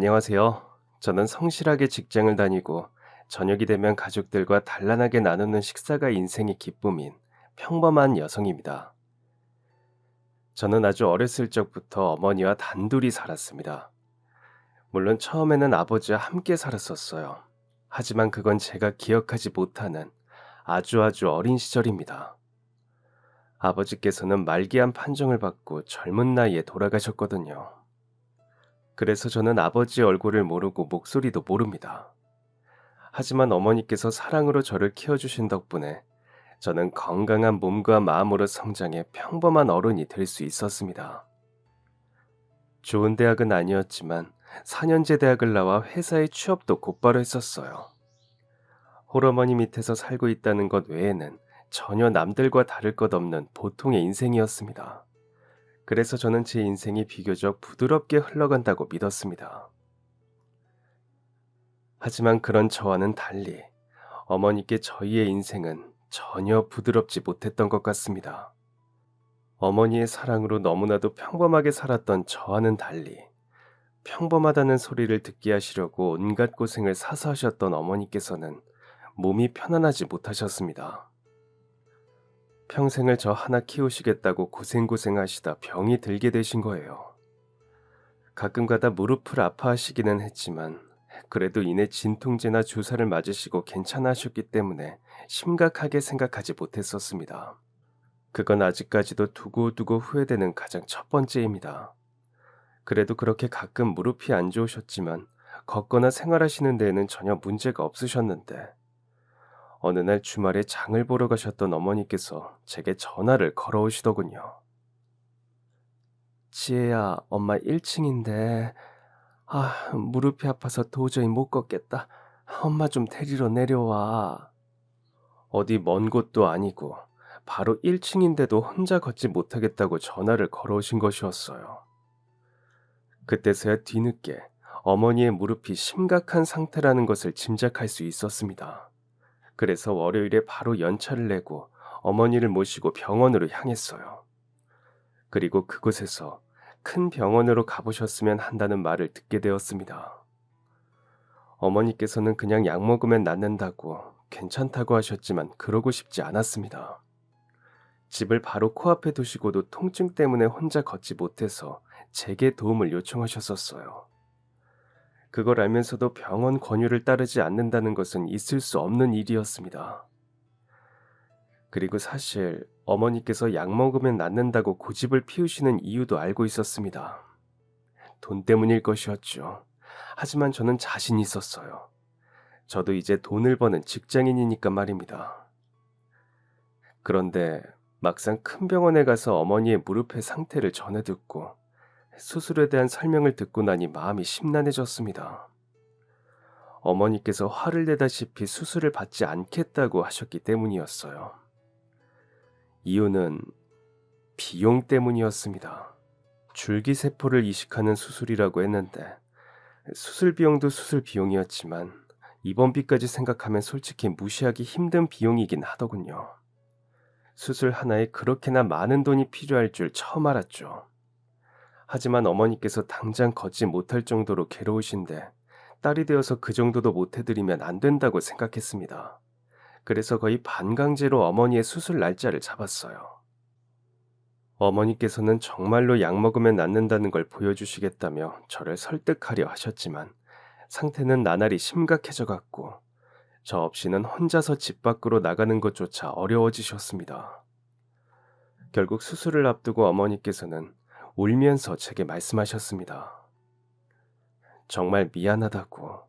안녕하세요. 저는 성실하게 직장을 다니고 저녁이 되면 가족들과 단란하게 나누는 식사가 인생의 기쁨인 평범한 여성입니다. 저는 아주 어렸을 적부터 어머니와 단둘이 살았습니다. 물론 처음에는 아버지와 함께 살았었어요. 하지만 그건 제가 기억하지 못하는 아주 어린 시절입니다. 아버지께서는 말기암 판정을 받고 젊은 나이에 돌아가셨거든요. 그래서 저는 아버지 얼굴을 모르고 목소리도 모릅니다. 하지만 어머니께서 사랑으로 저를 키워주신 덕분에 저는 건강한 몸과 마음으로 성장해 평범한 어른이 될 수 있었습니다. 좋은 대학은 아니었지만 4년제 대학을 나와 회사의 취업도 곧바로 했었어요. 홀어머니 밑에서 살고 있다는 것 외에는 전혀 남들과 다를 것 없는 보통의 인생이었습니다. 그래서 저는 제 인생이 비교적 부드럽게 흘러간다고 믿었습니다. 하지만 그런 저와는 달리 어머니께 저희의 인생은 전혀 부드럽지 못했던 것 같습니다. 어머니의 사랑으로 너무나도 평범하게 살았던 저와는 달리 평범하다는 소리를 듣게 하시려고 온갖 고생을 사서 하셨던 어머니께서는 몸이 편안하지 못하셨습니다. 평생을 저 하나 키우시겠다고 고생하시다 병이 들게 되신 거예요. 가끔가다 무릎을 아파하시기는 했지만 그래도 이내 진통제나 주사를 맞으시고 괜찮아하셨기 때문에 심각하게 생각하지 못했었습니다. 그건 아직까지도 두고두고 후회되는 가장 첫 번째입니다. 그래도 그렇게 가끔 무릎이 안 좋으셨지만 걷거나 생활하시는 데에는 전혀 문제가 없으셨는데 어느 날 주말에 장을 보러 가셨던 어머니께서 제게 전화를 걸어오시더군요. 지혜야, 엄마 1층인데 무릎이 아파서 도저히 못 걷겠다. 엄마 좀 데리러 내려와. 어디 먼 곳도 아니고 바로 1층인데도 혼자 걷지 못하겠다고 전화를 걸어오신 것이었어요. 그때서야 뒤늦게 어머니의 무릎이 심각한 상태라는 것을 짐작할 수 있었습니다. 그래서 월요일에 바로 연차를 내고 어머니를 모시고 병원으로 향했어요. 그리고 그곳에서 큰 병원으로 가보셨으면 한다는 말을 듣게 되었습니다. 어머니께서는 그냥 약 먹으면 낫는다고 괜찮다고 하셨지만 그러고 싶지 않았습니다. 집을 바로 코앞에 두시고도 통증 때문에 혼자 걷지 못해서 제게 도움을 요청하셨었어요. 그걸 알면서도 병원 권유를 따르지 않는다는 것은 있을 수 없는 일이었습니다. 그리고 사실 어머니께서 약 먹으면 낫는다고 고집을 피우시는 이유도 알고 있었습니다. 돈 때문일 것이었죠. 하지만 저는 자신 있었어요. 저도 이제 돈을 버는 직장인이니까 말입니다. 그런데 막상 큰 병원에 가서 어머니의 무릎의 상태를 전해 듣고 수술에 대한 설명을 듣고 나니 마음이 심란해졌습니다. 어머니께서 화를 내다시피 수술을 받지 않겠다고 하셨기 때문이었어요. 이유는 비용 때문이었습니다. 줄기세포를 이식하는 수술이라고 했는데 수술 비용도 수술 비용이었지만 입원비까지 생각하면 솔직히 무시하기 힘든 비용이긴 하더군요. 수술 하나에 그렇게나 많은 돈이 필요할 줄 처음 알았죠. 하지만 어머니께서 당장 걷지 못할 정도로 괴로우신데 딸이 되어서 그 정도도 못 해드리면 안 된다고 생각했습니다. 그래서 거의 반강제로 어머니의 수술 날짜를 잡았어요. 어머니께서는 정말로 약 먹으면 낫는다는 걸 보여주시겠다며 저를 설득하려 하셨지만 상태는 나날이 심각해져 갔고 저 없이는 혼자서 집 밖으로 나가는 것조차 어려워지셨습니다. 결국 수술을 앞두고 어머니께서는 울면서 제게 말씀하셨습니다. 정말 미안하다고.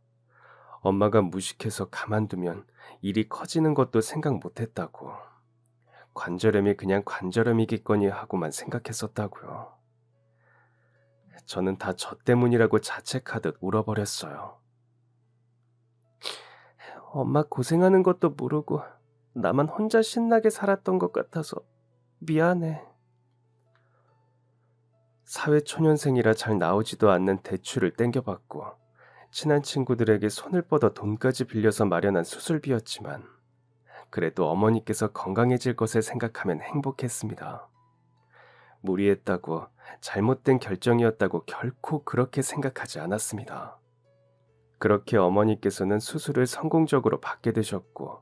엄마가 무식해서 가만두면 일이 커지는 것도 생각 못했다고. 관절염이 그냥 관절염이겠거니 하고만 생각했었다고요. 저는 다 저 때문이라고 자책하듯 울어버렸어요. 엄마 고생하는 것도 모르고 나만 혼자 신나게 살았던 것 같아서 미안해. 사회초년생이라 잘 나오지도 않는 대출을 땡겨받고 친한 친구들에게 손을 뻗어 돈까지 빌려서 마련한 수술비였지만 그래도 어머니께서 건강해질 것을 생각하면 행복했습니다. 무리했다고 잘못된 결정이었다고 결코 그렇게 생각하지 않았습니다. 그렇게 어머니께서는 수술을 성공적으로 받게 되셨고,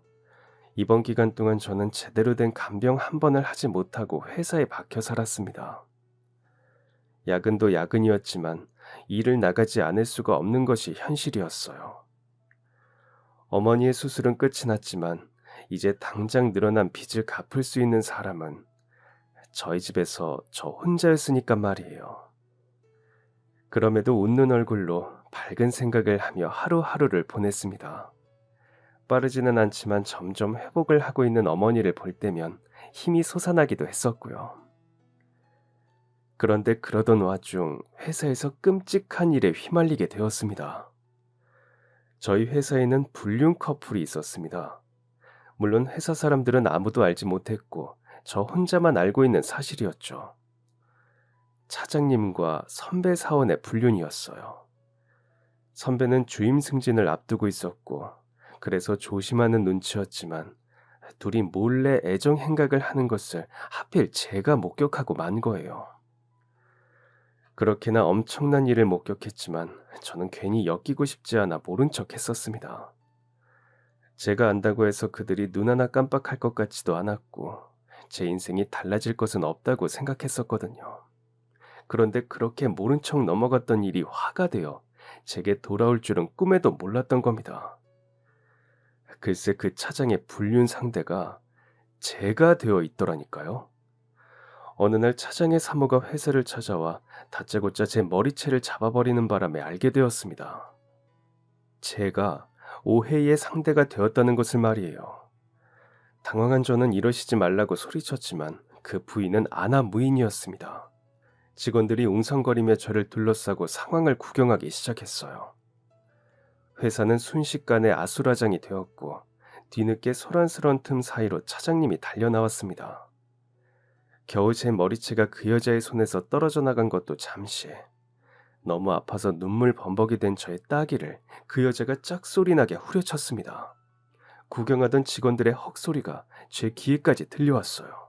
이번 기간 동안 저는 제대로 된 간병 한 번을 하지 못하고 회사에 박혀 살았습니다. 야근도 야근이었지만 일을 나가지 않을 수가 없는 것이 현실이었어요. 어머니의 수술은 끝이 났지만 이제 당장 늘어난 빚을 갚을 수 있는 사람은 저희 집에서 저 혼자였으니까 말이에요. 그럼에도 웃는 얼굴로 밝은 생각을 하며 하루하루를 보냈습니다. 빠르지는 않지만 점점 회복을 하고 있는 어머니를 볼 때면 힘이 솟아나기도 했었고요. 그런데 그러던 와중 회사에서 끔찍한 일에 휘말리게 되었습니다. 저희 회사에는 불륜 커플이 있었습니다. 물론 회사 사람들은 아무도 알지 못했고 저 혼자만 알고 있는 사실이었죠. 차장님과 선배 사원의 불륜이었어요. 선배는 주임 승진을 앞두고 있었고 그래서 조심하는 눈치였지만 둘이 몰래 애정 행각을 하는 것을 하필 제가 목격하고 만 거예요. 그렇게나 엄청난 일을 목격했지만 저는 괜히 엮이고 싶지 않아 모른 척 했었습니다. 제가 안다고 해서 그들이 눈 하나 깜빡할 것 같지도 않았고 제 인생이 달라질 것은 없다고 생각했었거든요. 그런데 그렇게 모른 척 넘어갔던 일이 화가 되어 제게 돌아올 줄은 꿈에도 몰랐던 겁니다. 글쎄 그 차장의 불륜 상대가 제가 되어 있더라니까요. 어느 날 차장의 사모가 회사를 찾아와 다짜고짜 제 머리채를 잡아버리는 바람에 알게 되었습니다. 제가 오해의 상대가 되었다는 것을 말이에요. 당황한 저는 이러시지 말라고 소리쳤지만 그 부인은 아나무인이었습니다. 직원들이 웅성거리며 저를 둘러싸고 상황을 구경하기 시작했어요. 회사는 순식간에 아수라장이 되었고 뒤늦게 소란스러운 틈 사이로 차장님이 달려나왔습니다. 겨우 제 머리채가 그 여자의 손에서 떨어져 나간 것도 잠시. 너무 아파서 눈물 범벅이 된 저의 따귀를 그 여자가 짝소리나게 후려쳤습니다. 구경하던 직원들의 헉소리가 제 귀에까지 들려왔어요.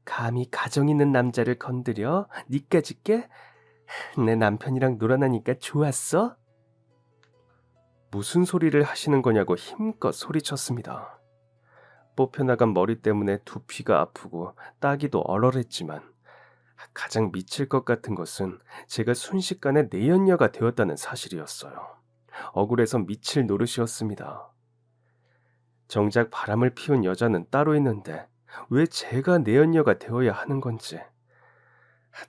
감히 가정 있는 남자를 건드려? 니까짓 게? 내 남편이랑 놀아나니까 좋았어? 무슨 소리를 하시는 거냐고 힘껏 소리쳤습니다. 뽑혀나간 머리 때문에 두피가 아프고 따기도 얼얼했지만 가장 미칠 것 같은 것은 제가 순식간에 내연녀가 되었다는 사실이었어요. 억울해서 미칠 노릇이었습니다. 정작 바람을 피운 여자는 따로 있는데 왜 제가 내연녀가 되어야 하는 건지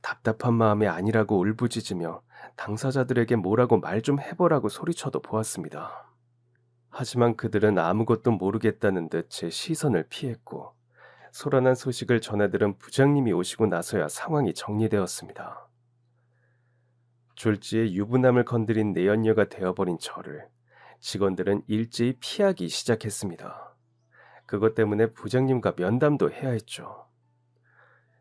답답한 마음이 아니라고 울부짖으며 당사자들에게 뭐라고 말 좀 해보라고 소리쳐도 보았습니다. 하지만 그들은 아무것도 모르겠다는 듯 제 시선을 피했고 소란한 소식을 전해들은 부장님이 오시고 나서야 상황이 정리되었습니다. 졸지에 유부남을 건드린 내연녀가 되어버린 저를 직원들은 일제히 피하기 시작했습니다. 그것 때문에 부장님과 면담도 해야 했죠.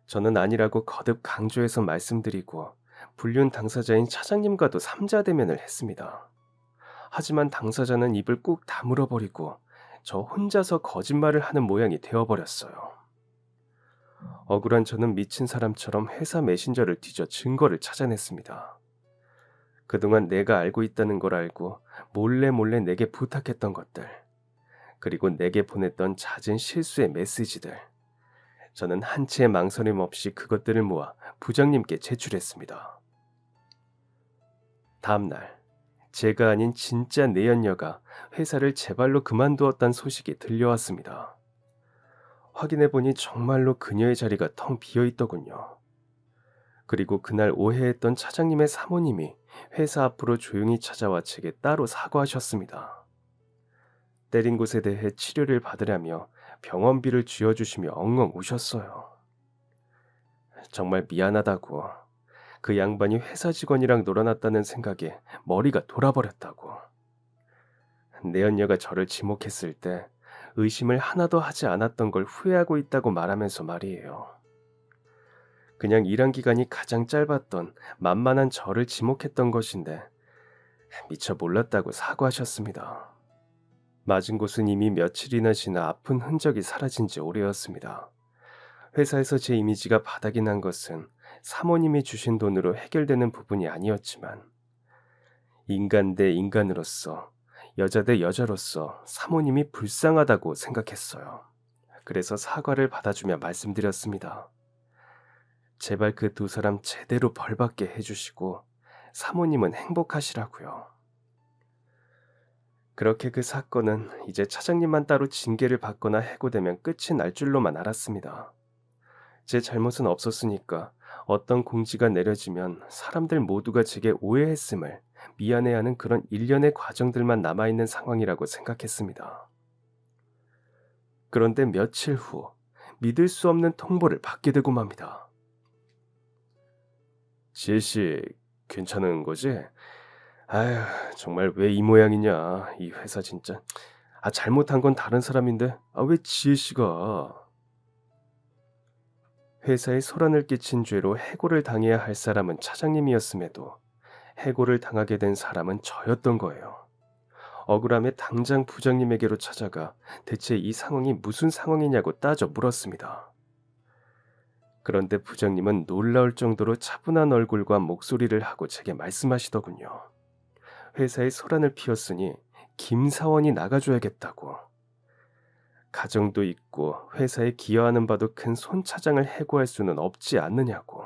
저는 아니라고 거듭 강조해서 말씀드리고 불륜 당사자인 차장님과도 삼자대면을 했습니다. 하지만 당사자는 입을 꾹 다물어버리고 저 혼자서 거짓말을 하는 모양이 되어버렸어요. 억울한 저는 미친 사람처럼 회사 메신저를 뒤져 증거를 찾아냈습니다. 그동안 내가 알고 있다는 걸 알고 몰래 내게 부탁했던 것들, 그리고 내게 보냈던 잦은 실수의 메시지들. 저는 한치의 망설임 없이 그것들을 모아 부장님께 제출했습니다. 다음 날 제가 아닌 진짜 내연녀가 회사를 제 발로 그만두었다는 소식이 들려왔습니다. 확인해보니 정말로 그녀의 자리가 텅 비어있더군요. 그리고 그날 오해했던 차장님의 사모님이 회사 앞으로 조용히 찾아와 제게 따로 사과하셨습니다. 때린 곳에 대해 치료를 받으려며 병원비를 쥐어주시며 엉엉 우셨어요. 정말 미안하다고, 그 양반이 회사 직원이랑 놀아났다는 생각에 머리가 돌아버렸다고. 내연녀가 저를 지목했을 때 의심을 하나도 하지 않았던 걸 후회하고 있다고 말하면서 말이에요. 그냥 일한 기간이 가장 짧았던 만만한 저를 지목했던 것인데 미처 몰랐다고 사과하셨습니다. 맞은 곳은 이미 며칠이나 지나 아픈 흔적이 사라진 지 오래였습니다. 회사에서 제 이미지가 바닥이 난 것은 사모님이 주신 돈으로 해결되는 부분이 아니었지만 인간 대 인간으로서, 여자 대 여자로서 사모님이 불쌍하다고 생각했어요. 그래서 사과를 받아주며 말씀드렸습니다. 제발 그 두 사람 제대로 벌받게 해주시고 사모님은 행복하시라고요. 그렇게 그 사건은 이제 차장님만 따로 징계를 받거나 해고되면 끝이 날 줄로만 알았습니다. 제 잘못은 없었으니까 어떤 공지가 내려지면 사람들 모두가 제게 오해했음을 미안해하는 그런 일련의 과정들만 남아있는 상황이라고 생각했습니다. 그런데 며칠 후 믿을 수 없는 통보를 받게 되고 맙니다. 지혜씨, 괜찮은 거지? 아휴, 정말 왜 이 모양이냐, 이 회사 진짜. 잘못한 건 다른 사람인데, 왜 지혜씨가. 회사에 소란을 끼친 죄로 해고를 당해야 할 사람은 차장님이었음에도 해고를 당하게 된 사람은 저였던 거예요. 억울함에 당장 부장님에게로 찾아가 대체 이 상황이 무슨 상황이냐고 따져 물었습니다. 그런데 부장님은 놀라울 정도로 차분한 얼굴과 목소리를 하고 제게 말씀하시더군요. 회사에 소란을 피웠으니 김사원이 나가줘야겠다고. 가정도 있고 회사에 기여하는 바도 큰 손 차장을 해고할 수는 없지 않느냐고.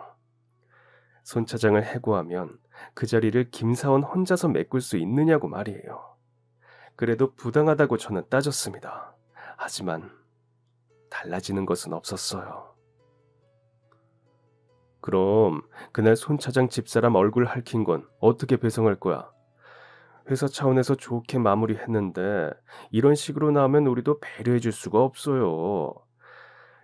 손 차장을 해고하면 그 자리를 김사원 혼자서 메꿀 수 있느냐고 말이에요. 그래도 부당하다고 저는 따졌습니다. 하지만 달라지는 것은 없었어요. 그럼 그날 손 차장 집사람 얼굴 핥힌 건 어떻게 배송할 거야? 회사 차원에서 좋게 마무리했는데 이런 식으로 나오면 우리도 배려해 줄 수가 없어요.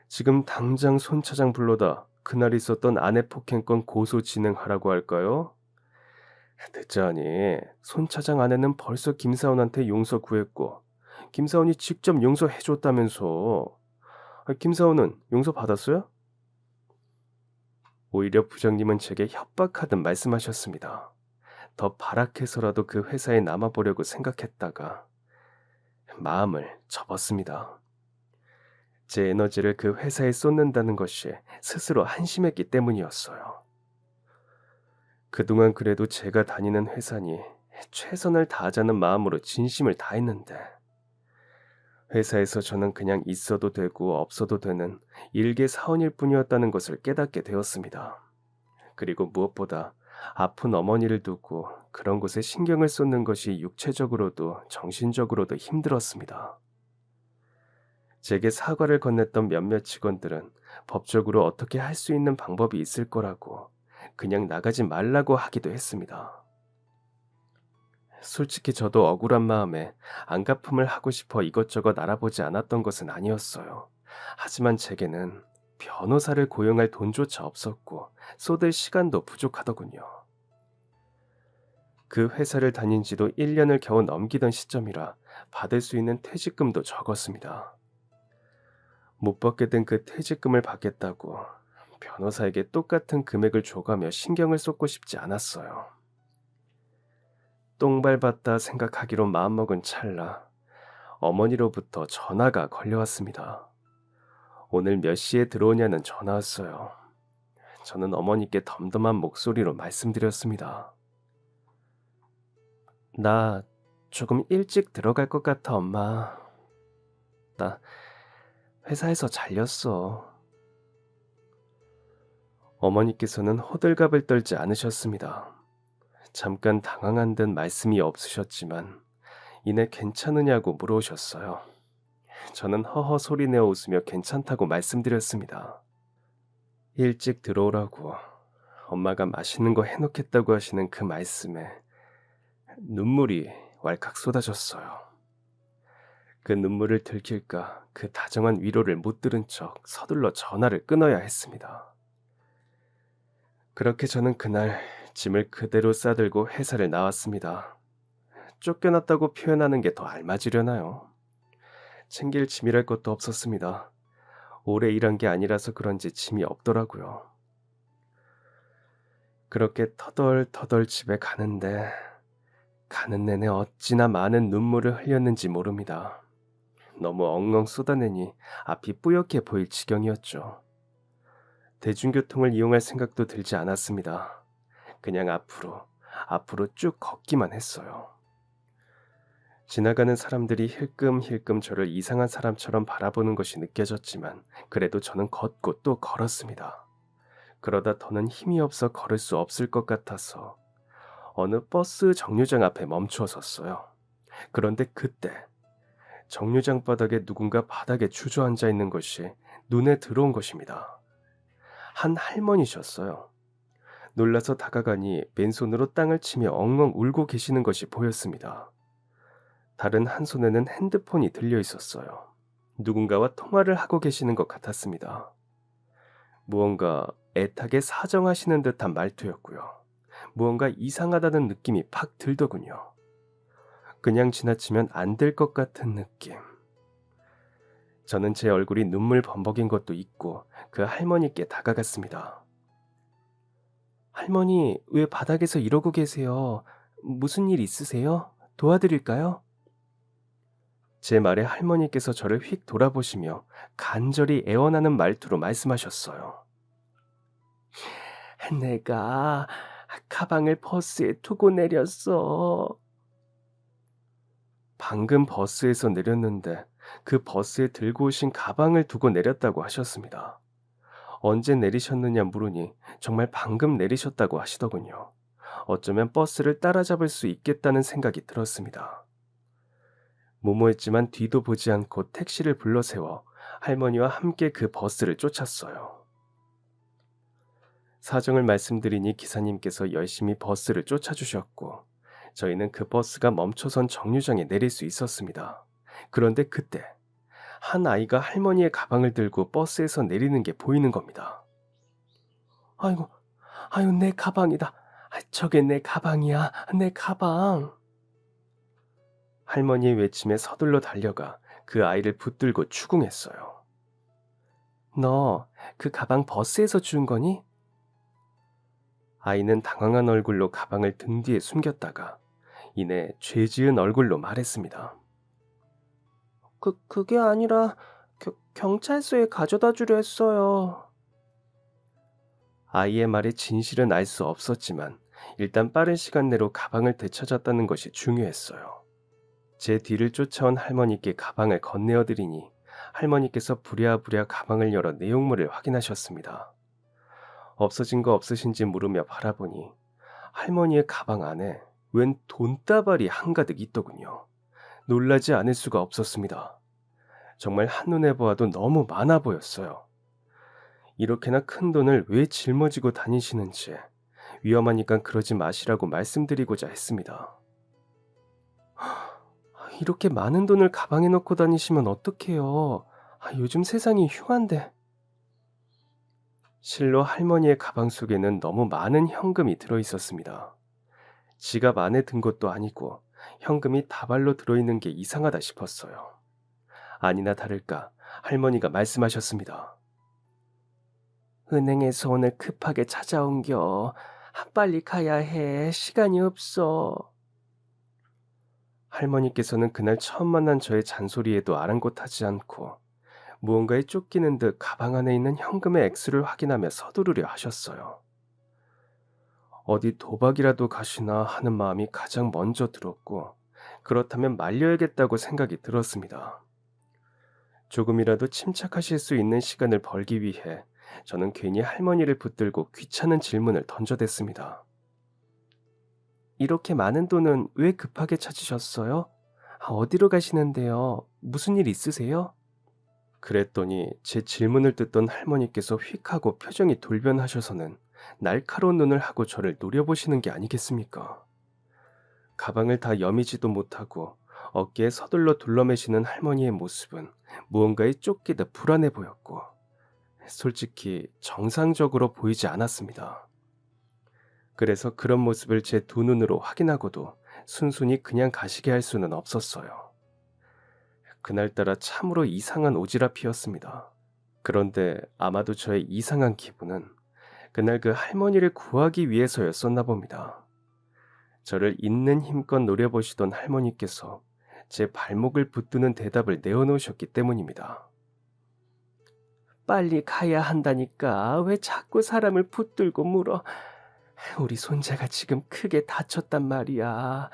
지금 당장 손 차장 불러다 그날 있었던 아내 폭행건 고소 진행하라고 할까요? 듣자하니 손 차장 아내는 벌써 김사원한테 용서 구했고 김사원이 직접 용서해 줬다면서. 김사원은 용서 받았어요? 오히려 부장님은 제게 협박하듯 말씀하셨습니다. 더 발악해서라도 그 회사에 남아보려고 생각했다가 마음을 접었습니다. 제 에너지를 그 회사에 쏟는다는 것이 스스로 한심했기 때문이었어요. 그동안 그래도 제가 다니는 회사니 최선을 다하자는 마음으로 진심을 다했는데 회사에서 저는 그냥 있어도 되고 없어도 되는 일개 사원일 뿐이었다는 것을 깨닫게 되었습니다. 그리고 무엇보다 아픈 어머니를 두고 그런 곳에 신경을 쏟는 것이 육체적으로도 정신적으로도 힘들었습니다. 제게 사과를 건넸던 몇몇 직원들은 법적으로 어떻게 할 수 있는 방법이 있을 거라고 그냥 나가지 말라고 하기도 했습니다. 솔직히 저도 억울한 마음에 안갚음을 하고 싶어 이것저것 알아보지 않았던 것은 아니었어요. 하지만 제게는 변호사를 고용할 돈조차 없었고 쏟을 시간도 부족하더군요. 그 회사를 다닌 지도 1년을 겨우 넘기던 시점이라 받을 수 있는 퇴직금도 적었습니다. 못 받게 된 그 퇴직금을 받겠다고 변호사에게 똑같은 금액을 줘가며 신경을 쏟고 싶지 않았어요. 똥 밟았다 생각하기로 마음먹은 찰나 어머니로부터 전화가 걸려왔습니다. 오늘 몇 시에 들어오냐는 전화였어요. 저는 어머니께 덤덤한 목소리로 말씀드렸습니다. 나 조금 일찍 들어갈 것 같아, 엄마. 나 회사에서 잘렸어. 어머니께서는 호들갑을 떨지 않으셨습니다. 잠깐 당황한 듯 말씀이 없으셨지만 이내 괜찮으냐고 물어오셨어요. 저는 허허 소리내어 웃으며 괜찮다고 말씀드렸습니다. 일찍 들어오라고 엄마가 맛있는 거 해놓겠다고 하시는 그 말씀에 눈물이 왈칵 쏟아졌어요. 그 눈물을 들킬까 그 다정한 위로를 못 들은 척 서둘러 전화를 끊어야 했습니다. 그렇게 저는 그날 짐을 그대로 싸들고 회사를 나왔습니다. 쫓겨났다고 표현하는 게 더 알맞으려나요? 챙길 짐이랄 것도 없었습니다. 오래 일한 게 아니라서 그런지 짐이 없더라고요. 그렇게 터덜터덜 집에 가는데 가는 내내 어찌나 많은 눈물을 흘렸는지 모릅니다. 너무 엉엉 쏟아내니 앞이 뿌옇게 보일 지경이었죠. 대중교통을 이용할 생각도 들지 않았습니다. 그냥 앞으로 앞으로 쭉 걷기만 했어요. 지나가는 사람들이 힐끔힐끔 저를 이상한 사람처럼 바라보는 것이 느껴졌지만 그래도 저는 걷고 또 걸었습니다. 그러다 더는 힘이 없어 걸을 수 없을 것 같아서 어느 버스 정류장 앞에 멈추어 섰어요. 그런데 그때 정류장 바닥에 누군가 바닥에 주저앉아 있는 것이 눈에 들어온 것입니다. 한 할머니셨어요. 놀라서 다가가니 맨손으로 땅을 치며 엉엉 울고 계시는 것이 보였습니다. 다른 한 손에는 핸드폰이 들려 있었어요. 누군가와 통화를 하고 계시는 것 같았습니다. 무언가 애타게 사정하시는 듯한 말투였고요. 무언가 이상하다는 느낌이 팍 들더군요. 그냥 지나치면 안 될 것 같은 느낌. 저는 제 얼굴이 눈물 범벅인 것도 있고 그 할머니께 다가갔습니다. 할머니, 왜 바닥에서 이러고 계세요? 무슨 일 있으세요? 도와드릴까요? 제 말에 할머니께서 저를 휙 돌아보시며 간절히 애원하는 말투로 말씀하셨어요. 내가 가방을 버스에 두고 내렸어. 방금 버스에서 내렸는데 그 버스에 들고 오신 가방을 두고 내렸다고 하셨습니다. 언제 내리셨느냐 물으니 정말 방금 내리셨다고 하시더군요. 어쩌면 버스를 따라잡을 수 있겠다는 생각이 들었습니다. 무모했지만 뒤도 보지 않고 택시를 불러 세워 할머니와 함께 그 버스를 쫓았어요. 사정을 말씀드리니 기사님께서 열심히 버스를 쫓아주셨고 저희는 그 버스가 멈춰선 정류장에 내릴 수 있었습니다. 그런데 그때 한 아이가 할머니의 가방을 들고 버스에서 내리는 게 보이는 겁니다. 아이고, 아유, 내 가방이다. 저게 내 가방이야, 내 가방. 할머니의 외침에 서둘러 달려가 그 아이를 붙들고 추궁했어요. 너 그 가방 버스에서 준 거니? 아이는 당황한 얼굴로 가방을 등 뒤에 숨겼다가 이내 죄 지은 얼굴로 말했습니다. 그게 아니라 경찰서에 가져다 주려 했어요. 아이의 말에 진실은 알 수 없었지만 일단 빠른 시간 내로 가방을 되찾았다는 것이 중요했어요. 제 뒤를 쫓아온 할머니께 가방을 건네어 드리니 할머니께서 부랴부랴 가방을 열어 내용물을 확인하셨습니다. 없어진 거 없으신지 물으며 바라보니 할머니의 가방 안에 웬 돈다발이 한가득 있더군요. 놀라지 않을 수가 없었습니다. 정말 한눈에 보아도 너무 많아 보였어요. 이렇게나 큰 돈을 왜 짊어지고 다니시는지 위험하니까 그러지 마시라고 말씀드리고자 했습니다. 이렇게 많은 돈을 가방에 넣고 다니시면 어떡해요? 요즘 세상이 흉한데. 실로 할머니의 가방 속에는 너무 많은 현금이 들어 있었습니다. 지갑 안에 든 것도 아니고 현금이 다발로 들어있는 게 이상하다 싶었어요. 아니나 다를까 할머니가 말씀하셨습니다. 은행에서 오늘 급하게 찾아온겨. 빨리 가야 해. 시간이 없어. 할머니께서는 그날 처음 만난 저의 잔소리에도 아랑곳하지 않고 무언가에 쫓기는 듯 가방 안에 있는 현금의 액수를 확인하며 서두르려 하셨어요. 어디 도박이라도 가시나 하는 마음이 가장 먼저 들었고 그렇다면 말려야겠다고 생각이 들었습니다. 조금이라도 침착하실 수 있는 시간을 벌기 위해 저는 괜히 할머니를 붙들고 귀찮은 질문을 던져댔습니다. 이렇게 많은 돈은 왜 급하게 찾으셨어요? 어디로 가시는데요? 무슨 일 있으세요? 그랬더니 제 질문을 듣던 할머니께서 휙 하고 표정이 돌변하셔서는 날카로운 눈을 하고 저를 노려보시는 게 아니겠습니까? 가방을 다 여미지도 못하고 어깨에 서둘러 둘러매시는 할머니의 모습은 무언가에 쫓기듯 불안해 보였고 솔직히 정상적으로 보이지 않았습니다. 그래서 그런 모습을 제 두 눈으로 확인하고도 순순히 그냥 가시게 할 수는 없었어요. 그날따라 참으로 이상한 오지랖이었습니다. 그런데 아마도 저의 이상한 기분은 그날 그 할머니를 구하기 위해서였었나 봅니다. 저를 있는 힘껏 노려보시던 할머니께서 제 발목을 붙드는 대답을 내어놓으셨기 때문입니다. 빨리 가야 한다니까 왜 자꾸 사람을 붙들고 물어. 우리 손자가 지금 크게 다쳤단 말이야.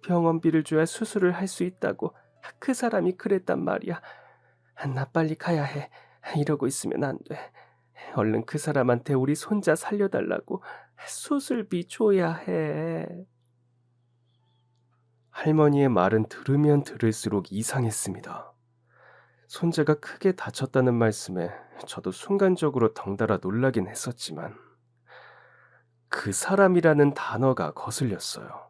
병원비를 줘야 수술을 할 수 있다고 그 사람이 그랬단 말이야. 나 빨리 가야 해. 이러고 있으면 안 돼. 얼른 그 사람한테 우리 손자 살려달라고 수술비 줘야 해. 할머니의 말은 들으면 들을수록 이상했습니다. 손자가 크게 다쳤다는 말씀에 저도 순간적으로 덩달아 놀라긴 했었지만 그 사람이라는 단어가 거슬렸어요.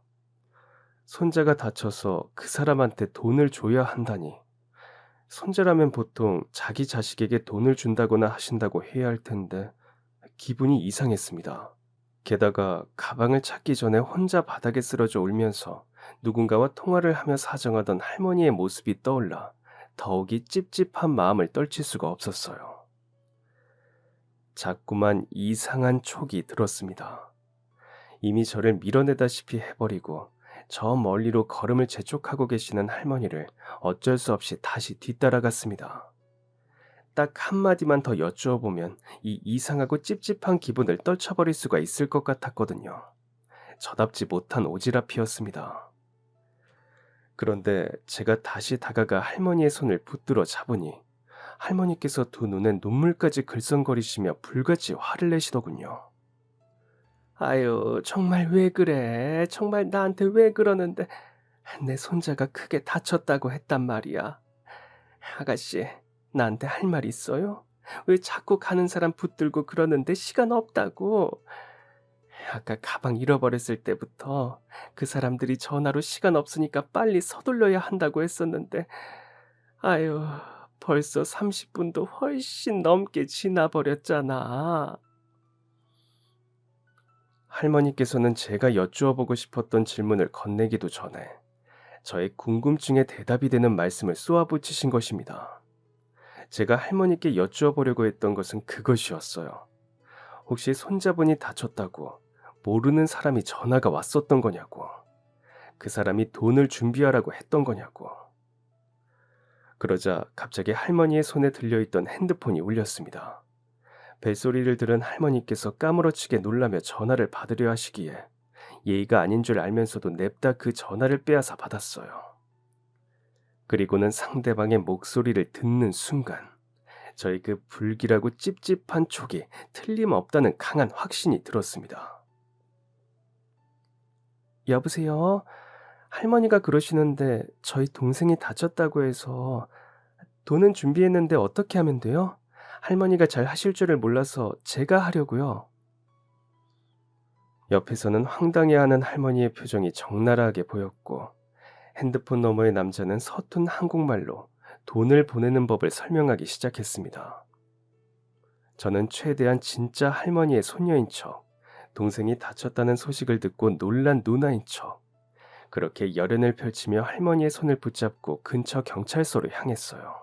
손자가 다쳐서 그 사람한테 돈을 줘야 한다니. 손자라면 보통 자기 자식에게 돈을 준다거나 하신다고 해야 할 텐데 기분이 이상했습니다. 게다가 가방을 찾기 전에 혼자 바닥에 쓰러져 울면서 누군가와 통화를 하며 사정하던 할머니의 모습이 떠올라 더욱이 찝찝한 마음을 떨칠 수가 없었어요. 자꾸만 이상한 촉이 들었습니다. 이미 저를 밀어내다시피 해버리고 저 멀리로 걸음을 재촉하고 계시는 할머니를 어쩔 수 없이 다시 뒤따라갔습니다. 딱 한마디만 더 여쭈어보면 이 이상하고 찝찝한 기분을 떨쳐버릴 수가 있을 것 같았거든요. 저답지 못한 오지랖이었습니다. 그런데 제가 다시 다가가 할머니의 손을 붙들어 잡으니 할머니께서 두 눈에 눈물까지 글썽거리시며 불같이 화를 내시더군요. 아유, 정말 왜 그래? 정말 나한테 왜 그러는데? 내 손자가 크게 다쳤다고 했단 말이야. 아가씨, 나한테 할 말 있어요? 왜 자꾸 가는 사람 붙들고 그러는데 시간 없다고? 아까 가방 잃어버렸을 때부터 그 사람들이 전화로 시간 없으니까 빨리 서둘러야 한다고 했었는데, 아유, 벌써 30분도 훨씬 넘게 지나버렸잖아. 할머니께서는 제가 여쭈어 보고 싶었던 질문을 건네기도 전에 저의 궁금증에 대답이 되는 말씀을 쏘아붙이신 것입니다. 제가 할머니께 여쭈어 보려고 했던 것은 그것이었어요. 혹시 손자분이 다쳤다고 모르는 사람이 전화가 왔었던 거냐고. 그 사람이 돈을 준비하라고 했던 거냐고. 그러자 갑자기 할머니의 손에 들려있던 핸드폰이 울렸습니다. 벨소리를 들은 할머니께서 까무러치게 놀라며 전화를 받으려 하시기에 예의가 아닌 줄 알면서도 냅다 그 전화를 빼앗아 받았어요. 그리고는 상대방의 목소리를 듣는 순간 저의 그 불길하고 찝찝한 촉이 틀림없다는 강한 확신이 들었습니다. 여보세요? 할머니가 그러시는데 저희 동생이 다쳤다고 해서 돈은 준비했는데 어떻게 하면 돼요? 할머니가 잘 하실 줄을 몰라서 제가 하려고요. 옆에서는 황당해하는 할머니의 표정이 적나라하게 보였고 핸드폰 너머의 남자는 서툰 한국말로 돈을 보내는 법을 설명하기 시작했습니다. 저는 최대한 진짜 할머니의 손녀인 척, 동생이 다쳤다는 소식을 듣고 놀란 누나인 척, 그렇게 열연을 펼치며 할머니의 손을 붙잡고 근처 경찰서로 향했어요.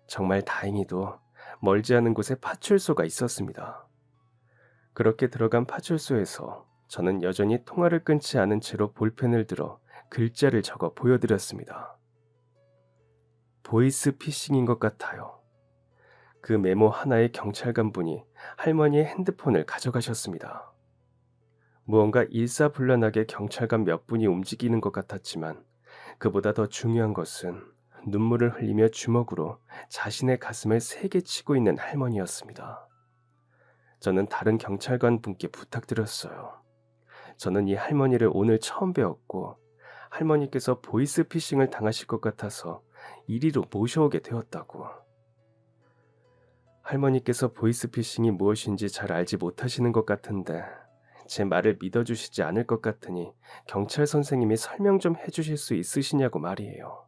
정말 다행히도 멀지 않은 곳에 파출소가 있었습니다. 그렇게 들어간 파출소에서 저는 여전히 통화를 끊지 않은 채로 볼펜을 들어 글자를 적어 보여드렸습니다. 보이스 피싱인 것 같아요. 그 메모 하나에 경찰관 분이 할머니의 핸드폰을 가져가셨습니다. 무언가 일사불란하게 경찰관 몇 분이 움직이는 것 같았지만 그보다 더 중요한 것은 눈물을 흘리며 주먹으로 자신의 가슴을 세게 치고 있는 할머니였습니다. 저는 다른 경찰관 분께 부탁드렸어요. 저는 이 할머니를 오늘 처음 배웠고 할머니께서 보이스피싱을 당하실 것 같아서 이리로 모셔오게 되었다고. 할머니께서 보이스피싱이 무엇인지 잘 알지 못하시는 것 같은데 제 말을 믿어주시지 않을 것 같으니 경찰 선생님이 설명 좀 해주실 수 있으시냐고 말이에요.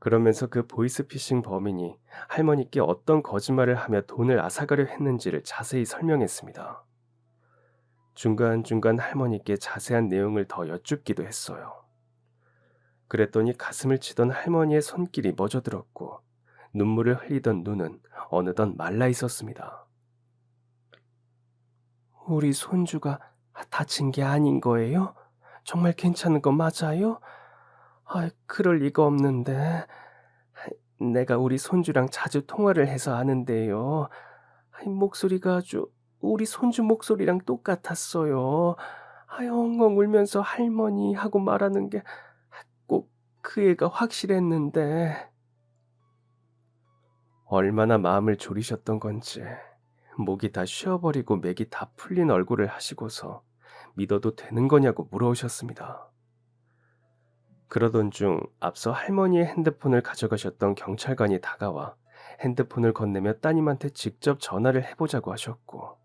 그러면서 그 보이스피싱 범인이 할머니께 어떤 거짓말을 하며 돈을 앗아가려 했는지를 자세히 설명했습니다. 중간중간 할머니께 자세한 내용을 더 여쭙기도 했어요. 그랬더니 가슴을 치던 할머니의 손길이 멎어들었고 눈물을 흘리던 눈은 어느덧 말라 있었습니다. 우리 손주가 다친 게 아닌 거예요? 정말 괜찮은 거 맞아요? 그럴 리가 없는데. 내가 우리 손주랑 자주 통화를 해서 아는데요. 목소리가 아주 우리 손주 목소리랑 똑같았어요. 엉엉 울면서 할머니 하고 말하는 게 꼭 그 애가 확실했는데. 얼마나 마음을 졸이셨던 건지 목이 다 쉬어버리고 맥이 다 풀린 얼굴을 하시고서 믿어도 되는 거냐고 물어오셨습니다. 그러던 중 앞서 할머니의 핸드폰을 가져가셨던 경찰관이 다가와 핸드폰을 건네며 따님한테 직접 전화를 해보자고 하셨고,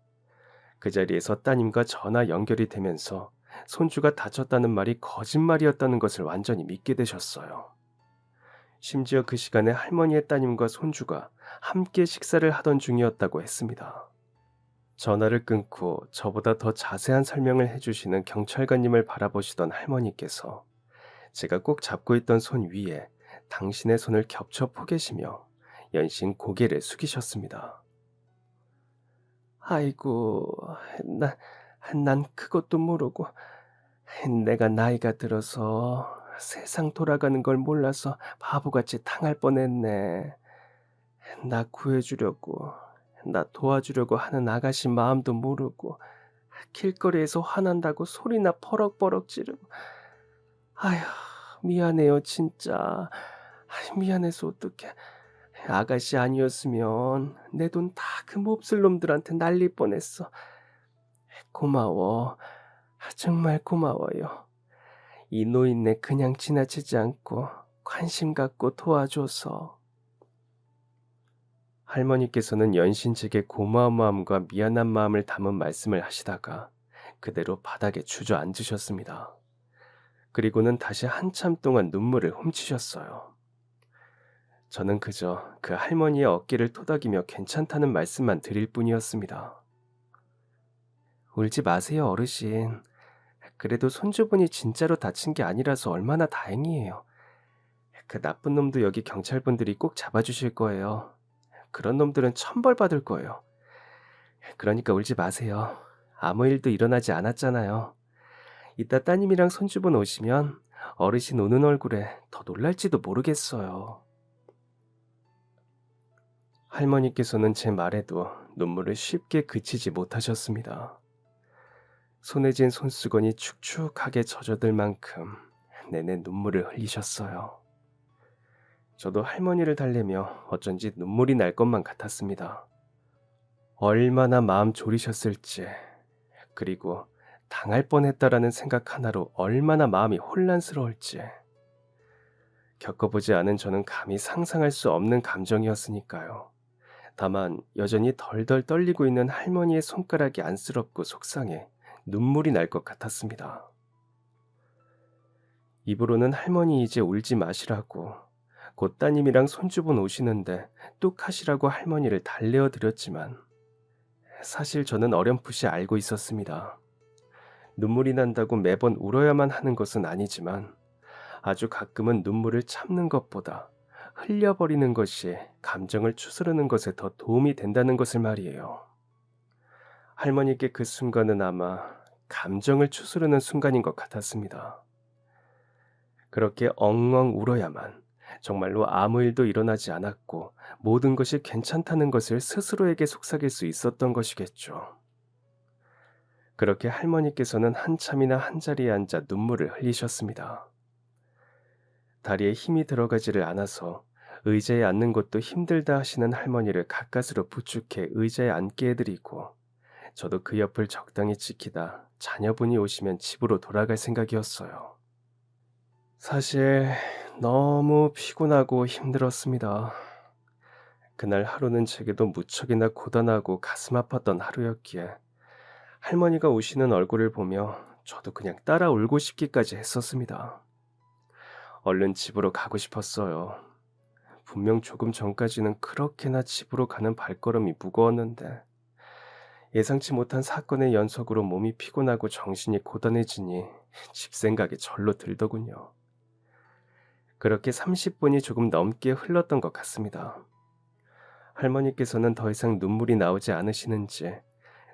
그 자리에서 따님과 전화 연결이 되면서 손주가 다쳤다는 말이 거짓말이었다는 것을 완전히 믿게 되셨어요. 심지어 그 시간에 할머니의 따님과 손주가 함께 식사를 하던 중이었다고 했습니다. 전화를 끊고 저보다 더 자세한 설명을 해주시는 경찰관님을 바라보시던 할머니께서 제가 꼭 잡고 있던 손 위에 당신의 손을 겹쳐 포개시며 연신 고개를 숙이셨습니다. 아이고, 난 그것도 모르고 내가 나이가 들어서 세상 돌아가는 걸 몰라서 바보같이 당할 뻔했네. 나 구해주려고, 나 도와주려고 하는 아가씨 마음도 모르고 길거리에서 화난다고 소리나 버럭버럭 지르고. 아휴, 미안해요 진짜. 미안해서 어떡해. 아가씨 아니었으면 내 돈 다 그 몹쓸 놈들한테 날릴 뻔했어. 고마워. 정말 고마워요. 이 노인네 그냥 지나치지 않고 관심 갖고 도와줘서. 할머니께서는 연신 제게 고마운 마음과 미안한 마음을 담은 말씀을 하시다가 그대로 바닥에 주저앉으셨습니다. 그리고는 다시 한참 동안 눈물을 훔치셨어요. 저는 그저 그 할머니의 어깨를 토닥이며 괜찮다는 말씀만 드릴 뿐이었습니다. 울지 마세요, 어르신. 그래도 손주분이 진짜로 다친 게 아니라서 얼마나 다행이에요. 그 나쁜 놈도 여기 경찰분들이 꼭 잡아주실 거예요. 그런 놈들은 천벌 받을 거예요. 그러니까 울지 마세요. 아무 일도 일어나지 않았잖아요. 이따 따님이랑 손주분 오시면 어르신 우는 얼굴에 더 놀랄지도 모르겠어요. 할머니께서는 제 말에도 눈물을 쉽게 그치지 못하셨습니다. 손에 쥔 손수건이 축축하게 젖어들 만큼 내내 눈물을 흘리셨어요. 저도 할머니를 달래며 어쩐지 눈물이 날 것만 같았습니다. 얼마나 마음 졸이셨을지, 그리고 당할 뻔했다라는 생각 하나로 얼마나 마음이 혼란스러울지. 겪어보지 않은 저는 감히 상상할 수 없는 감정이었으니까요. 다만 여전히 덜덜 떨리고 있는 할머니의 손가락이 안쓰럽고 속상해 눈물이 날 것 같았습니다. 입으로는 할머니 이제 울지 마시라고, 곧 따님이랑 손주분 오시는데 뚝 하시라고 할머니를 달래어 드렸지만 사실 저는 어렴풋이 알고 있었습니다. 눈물이 난다고 매번 울어야만 하는 것은 아니지만 아주 가끔은 눈물을 참는 것보다 흘려버리는 것이 감정을 추스르는 것에 더 도움이 된다는 것을 말이에요. 할머니께 그 순간은 아마 감정을 추스르는 순간인 것 같았습니다. 그렇게 엉엉 울어야만 정말로 아무 일도 일어나지 않았고 모든 것이 괜찮다는 것을 스스로에게 속삭일 수 있었던 것이겠죠. 그렇게 할머니께서는 한참이나 한자리에 앉아 눈물을 흘리셨습니다. 다리에 힘이 들어가지를 않아서 의자에 앉는 것도 힘들다 하시는 할머니를 가까스로 부축해 의자에 앉게 해드리고, 저도 그 옆을 적당히 지키다 자녀분이 오시면 집으로 돌아갈 생각이었어요. 사실 너무 피곤하고 힘들었습니다. 그날 하루는 제게도 무척이나 고단하고 가슴 아팠던 하루였기에 할머니가 우시는 얼굴을 보며 저도 그냥 따라 울고 싶기까지 했었습니다. 얼른 집으로 가고 싶었어요. 분명 조금 전까지는 그렇게나 집으로 가는 발걸음이 무거웠는데 예상치 못한 사건의 연속으로 몸이 피곤하고 정신이 고단해지니 집 생각이 절로 들더군요. 그렇게 30분이 조금 넘게 흘렀던 것 같습니다. 할머니께서는 더 이상 눈물이 나오지 않으시는지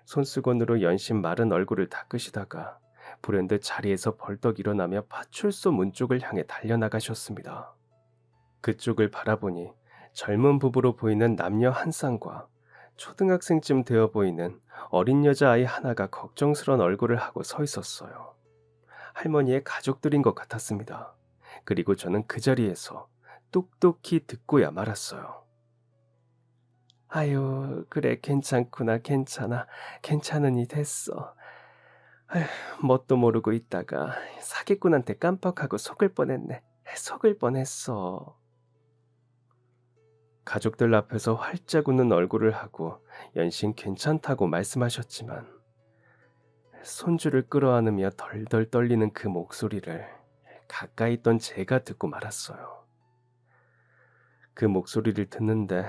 손수건으로 연신 마른 얼굴을 닦으시다가 불현듯 자리에서 벌떡 일어나며 파출소 문 쪽을 향해 달려나가셨습니다. 그쪽을 바라보니 젊은 부부로 보이는 남녀 한 쌍과 초등학생쯤 되어 보이는 어린 여자아이 하나가 걱정스런 얼굴을 하고 서 있었어요. 할머니의 가족들인 것 같았습니다. 그리고 저는 그 자리에서 똑똑히 듣고야 말았어요. 아유, 그래, 괜찮구나, 괜찮아. 괜찮으니 됐어. 아휴, 뭣도 모르고 있다가 사기꾼한테 깜빡하고 속을 뻔했네. 속을 뻔했어. 가족들 앞에서 활짝 웃는 얼굴을 하고 연신 괜찮다고 말씀하셨지만 손주를 끌어안으며 덜덜 떨리는 그 목소리를 가까이 있던 제가 듣고 말았어요. 그 목소리를 듣는데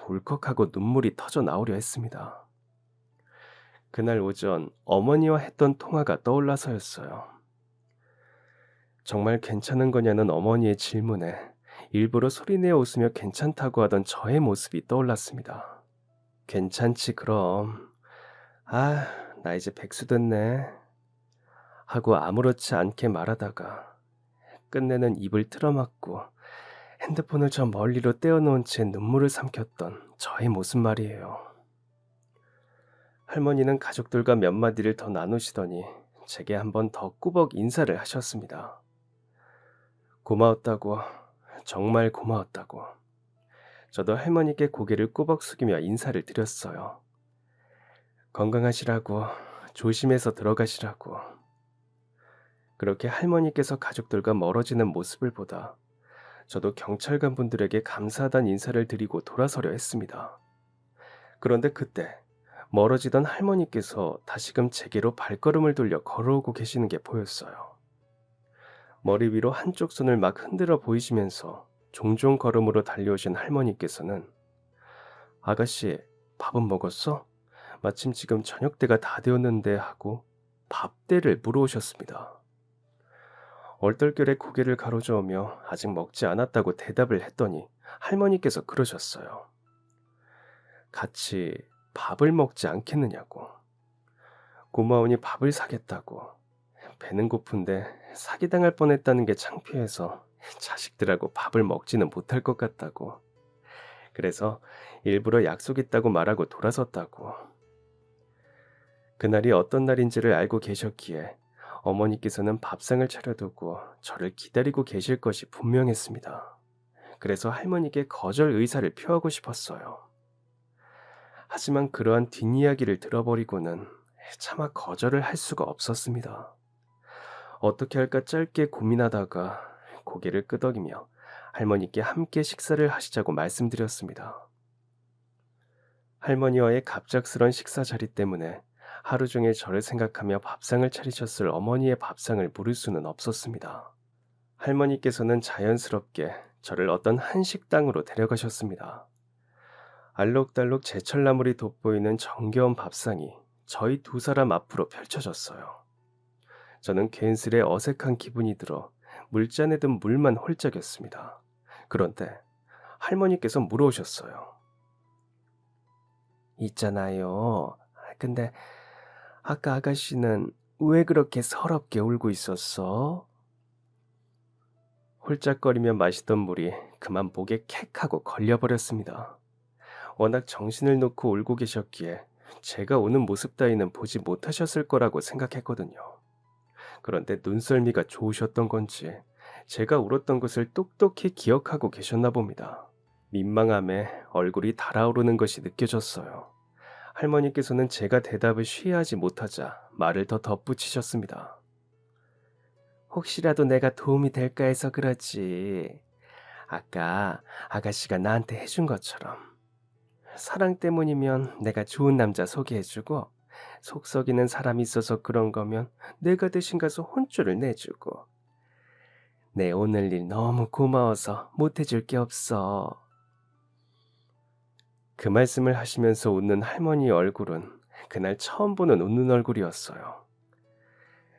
울컥하고 눈물이 터져 나오려 했습니다. 그날 오전 어머니와 했던 통화가 떠올라서였어요. 정말 괜찮은 거냐는 어머니의 질문에 일부러 소리내어 웃으며 괜찮다고 하던 저의 모습이 떠올랐습니다. 괜찮지 그럼. 아, 나 이제 백수 됐네. 하고 아무렇지 않게 말하다가 끝내는 입을 틀어막고 핸드폰을 저 멀리로 떼어놓은 채 눈물을 삼켰던 저의 모습 말이에요. 할머니는 가족들과 몇 마디를 더 나누시더니 제게 한 번 더 꾸벅 인사를 하셨습니다. 고마웠다고, 정말 고마웠다고. 저도 할머니께 고개를 꾸벅 숙이며 인사를 드렸어요. 건강하시라고, 조심해서 들어가시라고. 그렇게 할머니께서 가족들과 멀어지는 모습을 보다 저도 경찰관 분들에게 감사하다는 인사를 드리고 돌아서려 했습니다. 그런데 그때 멀어지던 할머니께서 다시금 제게로 발걸음을 돌려 걸어오고 계시는 게 보였어요. 머리 위로 한쪽 손을 막 흔들어 보이시면서 종종 걸음으로 달려오신 할머니께서는 아가씨, 밥은 먹었어? 마침 지금 저녁때가 다 되었는데 하고 밥때를 물어오셨습니다. 얼떨결에 고개를 가로저으며 아직 먹지 않았다고 대답을 했더니 할머니께서 그러셨어요. 같이 밥을 먹지 않겠느냐고. 고마우니 밥을 사겠다고. 배는 고픈데 사기당할 뻔했다는 게 창피해서 자식들하고 밥을 먹지는 못할 것 같다고. 그래서 일부러 약속 있다고 말하고 돌아섰다고. 그날이 어떤 날인지를 알고 계셨기에 어머니께서는 밥상을 차려두고 저를 기다리고 계실 것이 분명했습니다. 그래서 할머니께 거절 의사를 표하고 싶었어요. 하지만 그러한 뒷이야기를 들어버리고는 차마 거절을 할 수가 없었습니다. 어떻게 할까 짧게 고민하다가 고개를 끄덕이며 할머니께 함께 식사를 하시자고 말씀드렸습니다. 할머니와의 갑작스런 식사 자리 때문에 하루 종일 저를 생각하며 밥상을 차리셨을 어머니의 밥상을 물을 수는 없었습니다. 할머니께서는 자연스럽게 저를 어떤 한식당으로 데려가셨습니다. 알록달록 제철나물이 돋보이는 정겨운 밥상이 저희 두 사람 앞으로 펼쳐졌어요. 저는 괜스레 어색한 기분이 들어 물잔에 든 물만 홀짝였습니다. 그런데 할머니께서 물어오셨어요. 있잖아요. 근데 아까 아가씨는 왜 그렇게 서럽게 울고 있었어? 홀짝거리며 마시던 물이 그만 목에 캑 하고 걸려버렸습니다. 워낙 정신을 놓고 울고 계셨기에 제가 우는 모습 따위는 보지 못하셨을 거라고 생각했거든요. 그런데 눈썰미가 좋으셨던 건지 제가 울었던 것을 똑똑히 기억하고 계셨나 봅니다. 민망함에 얼굴이 달아오르는 것이 느껴졌어요. 할머니께서는 제가 대답을 쉬하지 못하자 말을 더 덧붙이셨습니다. 혹시라도 내가 도움이 될까 해서 그러지. 아까 아가씨가 나한테 해준 것처럼. 사랑 때문이면 내가 좋은 남자 소개해주고 속 썩이는 사람이 있어서 그런 거면 내가 대신 가서 혼쭐을 내주고. 내 오늘 일 너무 고마워서 못해줄 게 없어. 그 말씀을 하시면서 웃는 할머니의 얼굴은 그날 처음 보는 웃는 얼굴이었어요.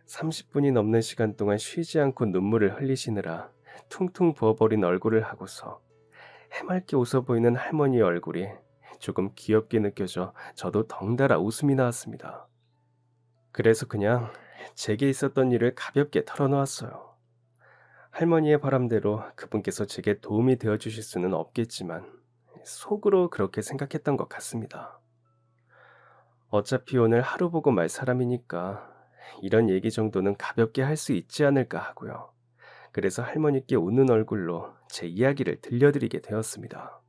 30분이 넘는 시간 동안 쉬지 않고 눈물을 흘리시느라 퉁퉁 부어버린 얼굴을 하고서 해맑게 웃어 보이는 할머니의 얼굴이 조금 귀엽게 느껴져 저도 덩달아 웃음이 나왔습니다. 그래서 그냥 제게 있었던 일을 가볍게 털어놓았어요. 할머니의 바람대로 그분께서 제게 도움이 되어주실 수는 없겠지만 속으로 그렇게 생각했던 것 같습니다. 어차피 오늘 하루 보고 말 사람이니까 이런 얘기 정도는 가볍게 할 수 있지 않을까 하고요. 그래서 할머니께 웃는 얼굴로 제 이야기를 들려드리게 되었습니다.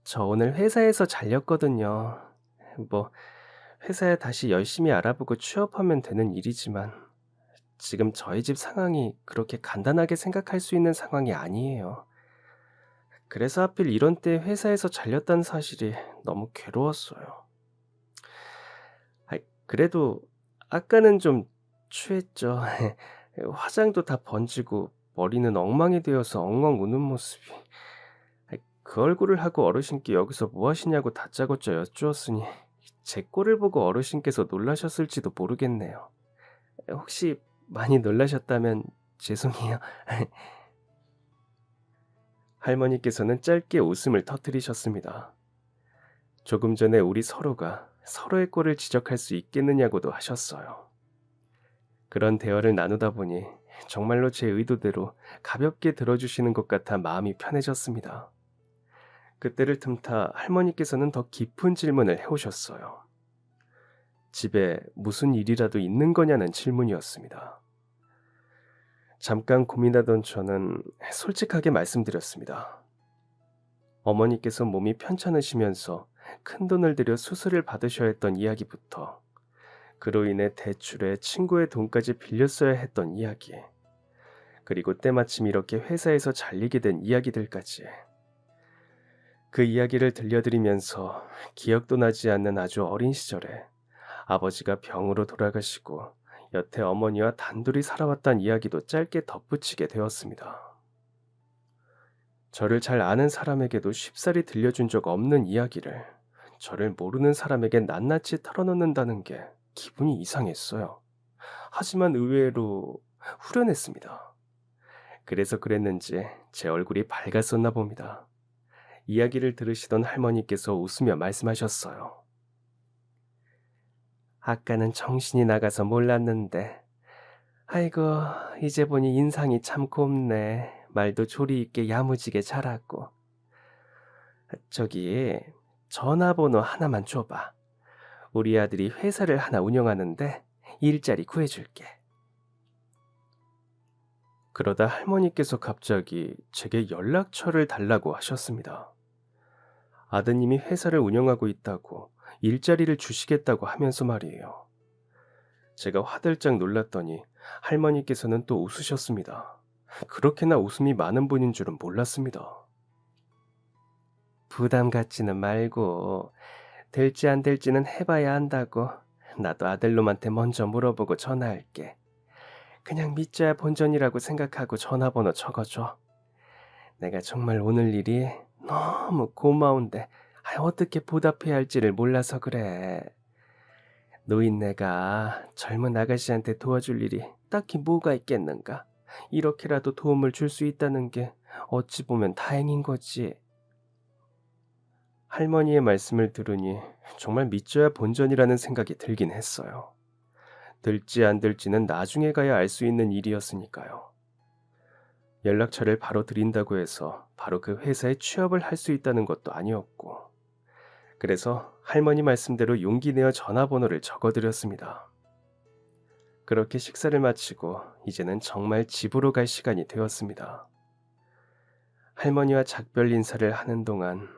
저 오늘 회사에서 잘렸거든요. 뭐, 회사에 다시 열심히 알아보고 취업하면 되는 일이지만, 지금 저희 집 상황이 그렇게 간단하게 생각할 수 있는 상황이 아니에요. 그래서 하필 이런 때 회사에서 잘렸다는 사실이 너무 괴로웠어요. 그래도 아까는 좀 취했죠. 화장도 다 번지고 머리는 엉망이 되어서 엉엉 우는 모습이. 그 얼굴을 하고 어르신께 여기서 뭐 하시냐고 다짜고짜 여쭈었으니 제 꼴을 보고 어르신께서 놀라셨을지도 모르겠네요. 혹시 많이 놀라셨다면 죄송해요. 할머니께서는 짧게 웃음을 터뜨리셨습니다. 조금 전에 우리 서로가 서로의 꼴을 지적할 수 있겠느냐고도 하셨어요. 그런 대화를 나누다 보니 정말로 제 의도대로 가볍게 들어주시는 것 같아 마음이 편해졌습니다. 그때를 틈타 할머니께서는 더 깊은 질문을 해오셨어요. 집에 무슨 일이라도 있는 거냐는 질문이었습니다. 잠깐 고민하던 저는 솔직하게 말씀드렸습니다. 어머니께서 몸이 편찮으시면서 큰돈을 들여 수술을 받으셔야 했던 이야기부터 그로 인해 대출에 친구의 돈까지 빌렸어야 했던 이야기, 그리고 때마침 이렇게 회사에서 잘리게 된 이야기들까지, 그 이야기를 들려드리면서 기억도 나지 않는 아주 어린 시절에 아버지가 병으로 돌아가시고 여태 어머니와 단둘이 살아왔다는 이야기도 짧게 덧붙이게 되었습니다. 저를 잘 아는 사람에게도 쉽사리 들려준 적 없는 이야기를 저를 모르는 사람에게 낱낱이 털어놓는다는 게 기분이 이상했어요. 하지만 의외로 후련했습니다. 그래서 그랬는지 제 얼굴이 밝았었나 봅니다. 이야기를 들으시던 할머니께서 웃으며 말씀하셨어요. 아까는 정신이 나가서 몰랐는데, 아이고, 이제 보니 인상이 참 곱네. 말도 조리 있게 야무지게 잘하고. 저기, 전화번호 하나만 줘봐. 우리 아들이 회사를 하나 운영하는데 일자리 구해줄게. 그러다 할머니께서 갑자기 제게 연락처를 달라고 하셨습니다. 아드님이 회사를 운영하고 있다고 일자리를 주시겠다고 하면서 말이에요. 제가 화들짝 놀랐더니 할머니께서는 또 웃으셨습니다. 그렇게나 웃음이 많은 분인 줄은 몰랐습니다. 부담 갖지는 말고 될지 안 될지는 해봐야 한다고. 나도 아들놈한테 먼저 물어보고 전화할게. 그냥 믿져야 본전이라고 생각하고 전화번호 적어줘. 내가 정말 오늘 일이 너무 고마운데 어떻게 보답해야 할지를 몰라서 그래. 노인네가 젊은 아가씨한테 도와줄 일이 딱히 뭐가 있겠는가. 이렇게라도 도움을 줄 수 있다는 게 어찌 보면 다행인 거지. 할머니의 말씀을 들으니 정말 믿져야 본전이라는 생각이 들긴 했어요. 될지 안 될지는 나중에 가야 알 수 있는 일이었으니까요. 연락처를 바로 드린다고 해서 바로 그 회사에 취업을 할 수 있다는 것도 아니었고, 그래서 할머니 말씀대로 용기 내어 전화번호를 적어드렸습니다. 그렇게 식사를 마치고 이제는 정말 집으로 갈 시간이 되었습니다. 할머니와 작별 인사를 하는 동안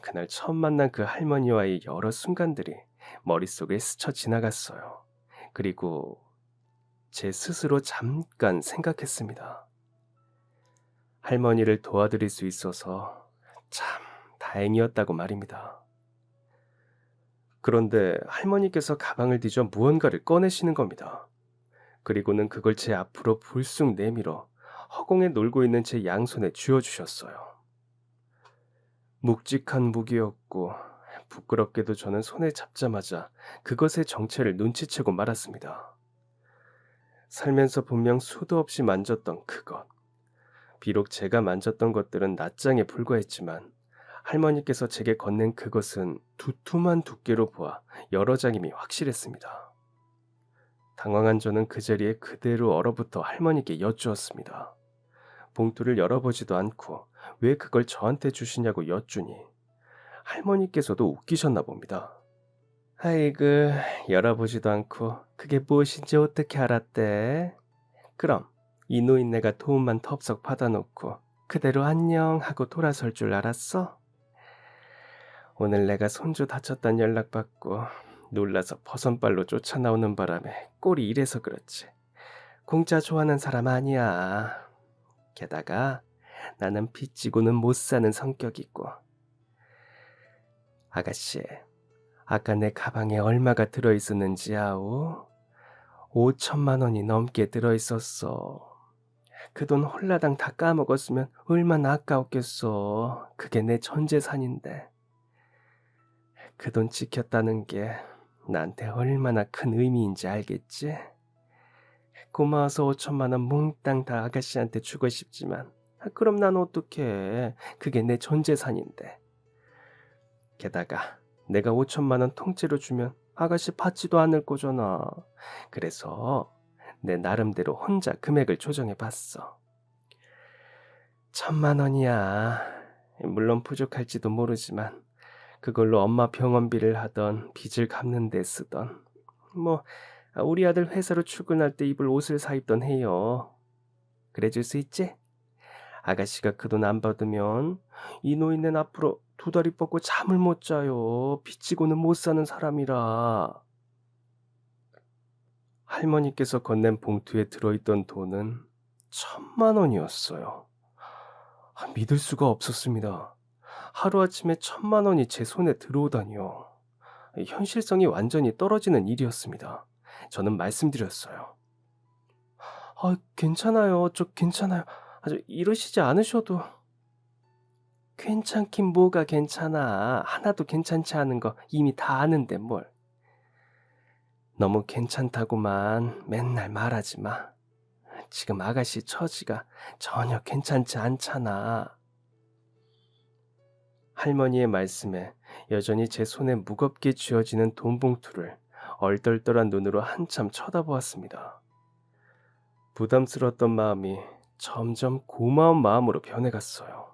그날 처음 만난 그 할머니와의 여러 순간들이 머릿속에 스쳐 지나갔어요. 그리고 제 스스로 잠깐 생각했습니다. 할머니를 도와드릴 수 있어서 참 다행이었다고 말입니다. 그런데 할머니께서 가방을 뒤져 무언가를 꺼내시는 겁니다. 그리고는 그걸 제 앞으로 불쑥 내밀어 허공에 놀고 있는 제 양손에 쥐어주셨어요. 묵직한 무기였고 부끄럽게도 저는 손에 잡자마자 그것의 정체를 눈치채고 말았습니다. 살면서 분명 수도 없이 만졌던 그것. 비록 제가 만졌던 것들은 낱장에 불과했지만 할머니께서 제게 건넨 그것은 두툼한 두께로 보아 여러 장임이 확실했습니다. 당황한 저는 그 자리에 그대로 얼어붙어 할머니께 여쭈었습니다. 봉투를 열어보지도 않고 왜 그걸 저한테 주시냐고 여쭈니 할머니께서도 웃기셨나 봅니다. 아이고, 열어보지도 않고 그게 무엇인지 어떻게 알았대? 그럼 이 노인네가 도움만 텁석 받아놓고 그대로 안녕 하고 돌아설 줄 알았어? 오늘 내가 손주 다쳤단 연락받고 놀라서 버선발로 쫓아나오는 바람에 꼴이 이래서 그렇지. 공짜 좋아하는 사람 아니야. 게다가 나는 빚지고는 못 사는 성격이고. 아가씨, 아까 내 가방에 얼마가 들어있었는지 아오? 5천만 원이 넘게 들어있었어. 그 돈 홀라당 다 까먹었으면 얼마나 아까웠겠어. 그게 내 전 재산인데. 그 돈 지켰다는 게 나한테 얼마나 큰 의미인지 알겠지? 고마워서 5천만 원 몽땅 다 아가씨한테 주고 싶지만 그럼 난 어떡해. 그게 내 전 재산인데. 게다가 내가 5천만 원 통째로 주면 아가씨 받지도 않을 거잖아. 그래서 내 나름대로 혼자 금액을 조정해 봤어. 1,000만 원이야. 물론 부족할지도 모르지만 그걸로 엄마 병원비를 하던 빚을 갚는 데 쓰던 뭐 우리 아들 회사로 출근할 때 입을 옷을 사 입던 해요. 그래 줄 수 있지? 아가씨가 그 돈 안 받으면 이 노인네는 앞으로 2다리 뻗고 잠을 못 자요. 빚지고는 못 사는 사람이라. 할머니께서 건넨 봉투에 들어있던 돈은 1,000만 원이었어요. 믿을 수가 없었습니다. 하루아침에 1,000만 원이 제 손에 들어오다니요. 현실성이 완전히 떨어지는 일이었습니다. 저는 말씀드렸어요. 괜찮아요. 저 괜찮아요. 이러시지 않으셔도. 괜찮긴 뭐가 괜찮아. 하나도 괜찮지 않은 거 이미 다 아는데 뭘. 너무 괜찮다고만 맨날 말하지 마. 지금 아가씨 처지가 전혀 괜찮지 않잖아. 할머니의 말씀에 여전히 제 손에 무겁게 쥐어지는 돈 봉투를 얼떨떨한 눈으로 한참 쳐다보았습니다. 부담스러웠던 마음이 점점 고마운 마음으로 변해갔어요.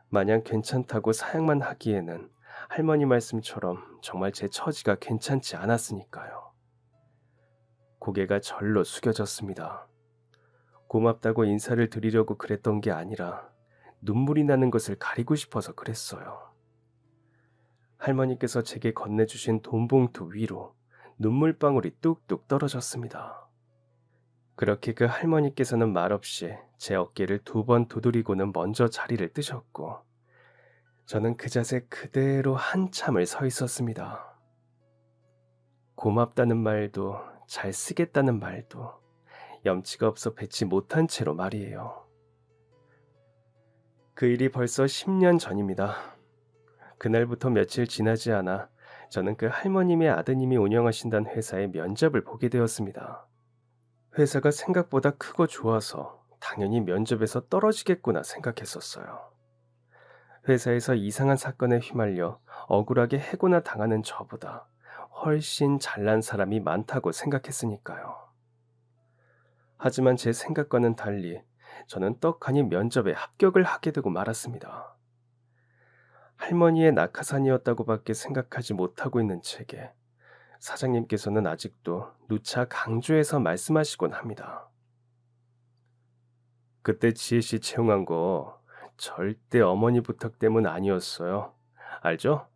마냥 괜찮다고 사양만 하기에는 할머니 말씀처럼 정말 제 처지가 괜찮지 않았으니까요. 고개가 절로 숙여졌습니다. 고맙다고 인사를 드리려고 그랬던 게 아니라 눈물이 나는 것을 가리고 싶어서 그랬어요. 할머니께서 제게 건네주신 돈 봉투 위로 눈물방울이 뚝뚝 떨어졌습니다. 그렇게 그 할머니께서는 말없이 제 어깨를 2번 두드리고는 먼저 자리를 뜨셨고 저는 그 자세 그대로 한참을 서 있었습니다. 고맙다는 말도 잘 쓰겠다는 말도 염치가 없어 뱉지 못한 채로 말이에요. 그 일이 벌써 10년 전입니다. 그날부터 며칠 지나지 않아 저는 그 할머님의 아드님이 운영하신다는 회사의 면접을 보게 되었습니다. 회사가 생각보다 크고 좋아서 당연히 면접에서 떨어지겠구나 생각했었어요. 회사에서 이상한 사건에 휘말려 억울하게 해고나 당하는 저보다 훨씬 잘난 사람이 많다고 생각했으니까요. 하지만 제 생각과는 달리 저는 떡하니 면접에 합격을 하게 되고 말았습니다. 할머니의 낙하산이었다고밖에 생각하지 못하고 있는 제게 사장님께서는 아직도 누차 강조해서 말씀하시곤 합니다. 그때 지혜씨 채용한 거 절대 어머니 부탁 때문 아니었어요. 알죠?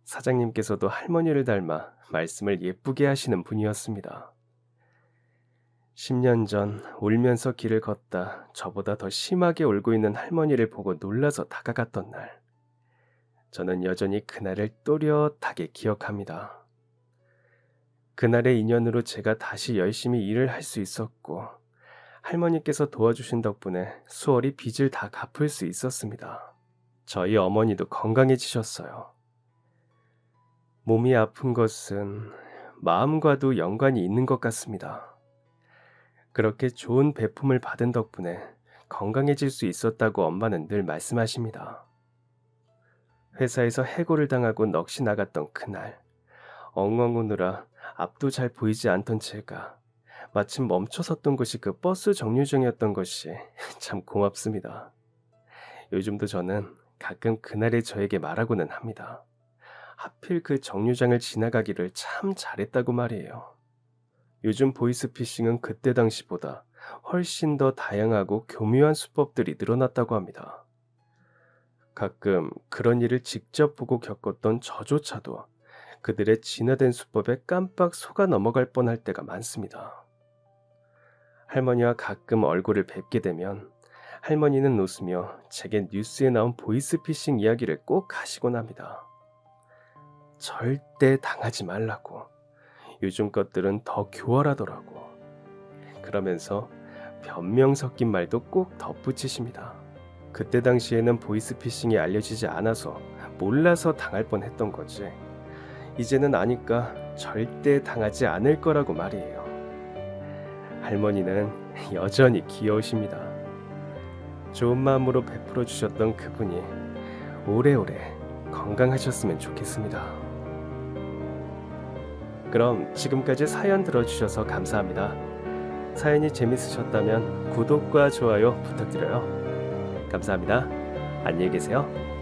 사장님께서도 할머니를 닮아 말씀을 예쁘게 하시는 분이었습니다. 10년 전 울면서 길을 걷다 저보다 더 심하게 울고 있는 할머니를 보고 놀라서 다가갔던 날. 저는 여전히 그날을 또렷하게 기억합니다. 그날의 인연으로 제가 다시 열심히 일을 할 수 있었고 할머니께서 도와주신 덕분에 수월히 빚을 다 갚을 수 있었습니다. 저희 어머니도 건강해지셨어요. 몸이 아픈 것은 마음과도 연관이 있는 것 같습니다. 그렇게 좋은 배품을 받은 덕분에 건강해질 수 있었다고 엄마는 늘 말씀하십니다. 회사에서 해고를 당하고 넋이 나갔던 그날, 엉엉 우느라 앞도 잘 보이지 않던 제가 마침 멈춰섰던 곳이 그 버스 정류장이었던 것이 참 고맙습니다. 요즘도 저는 가끔 그날의 저에게 말하고는 합니다. 하필 그 정류장을 지나가기를 참 잘했다고 말이에요. 요즘 보이스피싱은 그때 당시보다 훨씬 더 다양하고 교묘한 수법들이 늘어났다고 합니다. 가끔 그런 일을 직접 보고 겪었던 저조차도 그들의 진화된 수법에 깜빡 속아 넘어갈 뻔할 때가 많습니다. 할머니와 가끔 얼굴을 뵙게 되면 할머니는 웃으며 제게 뉴스에 나온 보이스피싱 이야기를 꼭 하시곤 합니다. 절대 당하지 말라고. 요즘 것들은 더 교활하더라고. 그러면서 변명 섞인 말도 꼭 덧붙이십니다. 그때 당시에는 보이스피싱이 알려지지 않아서 몰라서 당할 뻔했던 거지. 이제는 아니까 절대 당하지 않을 거라고 말이에요. 할머니는 여전히 귀여우십니다. 좋은 마음으로 베풀어 주셨던 그분이 오래오래 건강하셨으면 좋겠습니다. 그럼 지금까지 사연 들어주셔서 감사합니다. 사연이 재밌으셨다면 구독과 좋아요 부탁드려요. 감사합니다. 안녕히 계세요.